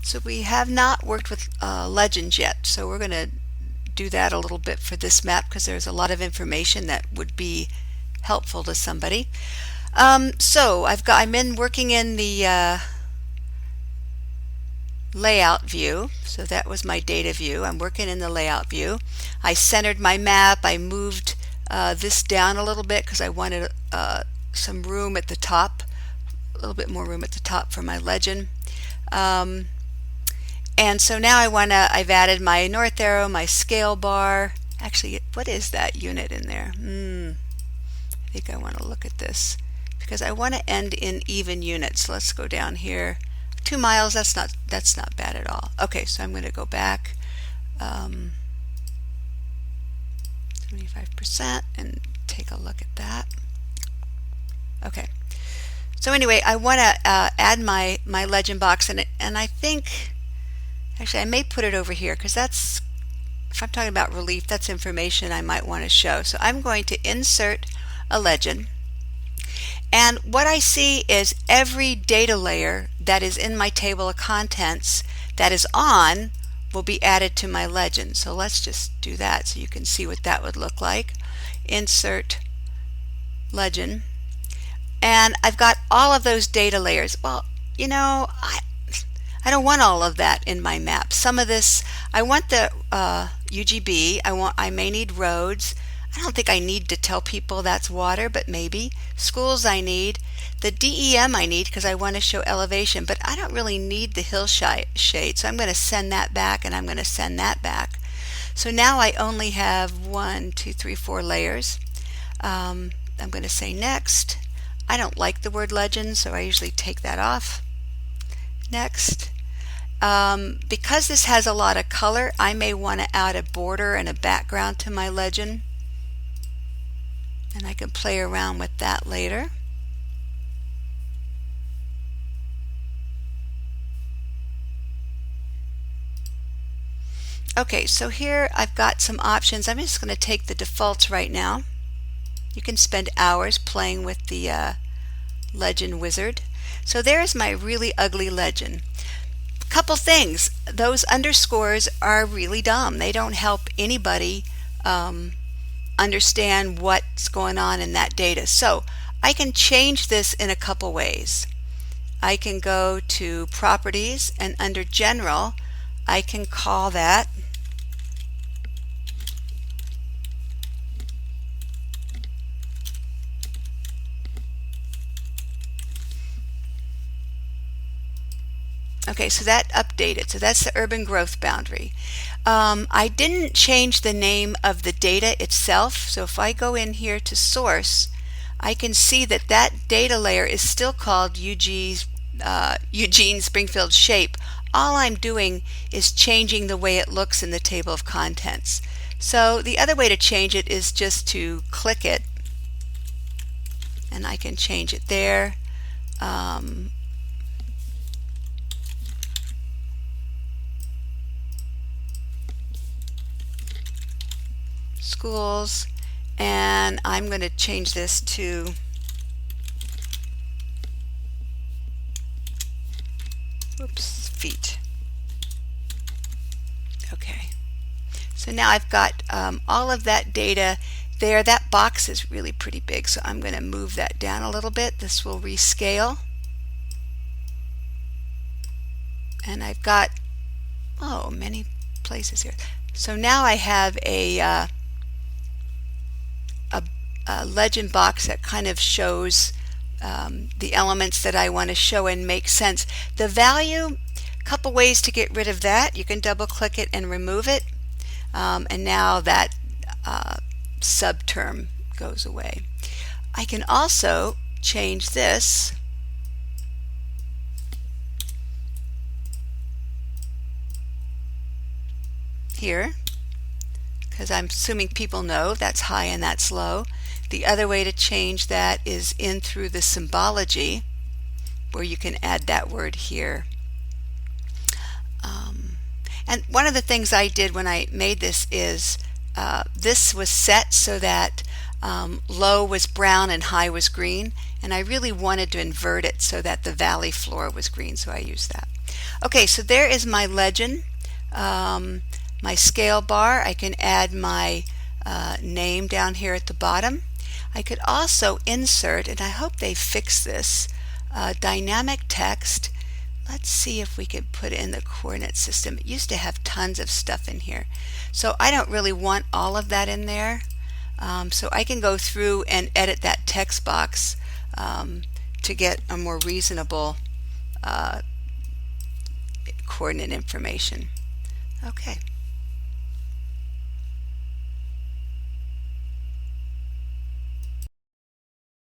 So we have not worked with legends yet, so we're going to do that a little bit for this map because there's a lot of information that would be helpful to somebody. So I'm working in the layout view. So that was my data view. I'm working in the layout view. I centered my map. I moved this down a little bit because I wanted some room at the top, a little bit more room at the top for my legend. And so now I've added my north arrow, my scale bar. Actually, what is that unit in there? I think I want to look at this because I want to end in even units. Let's go down here. 2 miles, that's not bad at all. Okay, so I'm going to go back 75% and take a look at that. Okay. So anyway, I want to add my legend box, and I think actually I may put it over here because that's, if I'm talking about relief, that's information I might want to show. So I'm going to insert a legend, and what I see is every data layer that is in my table of contents that is on will be added to my legend. So let's just do that so you can see what that would look like. Insert legend. And I've got all of those data layers. Well, you know, I don't want all of that in my map. Some of this, I want the UGB. I may need roads. I don't think I need to tell people that's water, but maybe. Schools I need. The DEM I need because I want to show elevation, but I don't really need the hillshade. So I'm going to send that back, and I'm going to send that back. So now I only have 1, 2, 3, 4 layers. I'm going to say next. I don't like the word legend, so I usually take that off. Next. Because this has a lot of color, I may want to add a border and a background to my legend. And I can play around with that later. Okay, so here I've got some options. I'm just going to take the defaults right now. You can spend hours playing with the legend wizard. So there's my really ugly legend. Couple things. Those underscores are really dumb. They don't help anybody understand what's going on in that data. So I can change this in a couple ways. I can go to properties, and under general I can call that okay, so that updated. So that's the urban growth boundary. I didn't change the name of the data itself, so if I go in here to source, I can see that that data layer is still called Eugene Springfield shape. All I'm doing is changing the way it looks in the table of contents. So the other way to change it is just to click it, and I can change it there. Schools, and I'm going to change this to feet. Okay, so now I've got all of that data there. That box is really pretty big, so I'm going to move that down a little bit. This will rescale, and I've got many places here. So now I have a legend box that kind of shows the elements that I want to show and make sense. The value, a couple ways to get rid of that. You can double click it and remove it, and now that subterm goes away. I can also change this here, because I'm assuming people know that's high and that's low. The other way to change that is in through the symbology, where you can add that word here. And one of the things I did when I made this is this was set so that low was brown and high was green, and I really wanted to invert it so that the valley floor was green, so I used that. Okay, so there is my legend, my scale bar. I can add my name down here at the bottom. I could also insert, and I hope they fix this, dynamic text. Let's see if we could put in the coordinate system. It used to have tons of stuff in here. So I don't really want all of that in there. So I can go through and edit that text box to get a more reasonable coordinate information. Okay.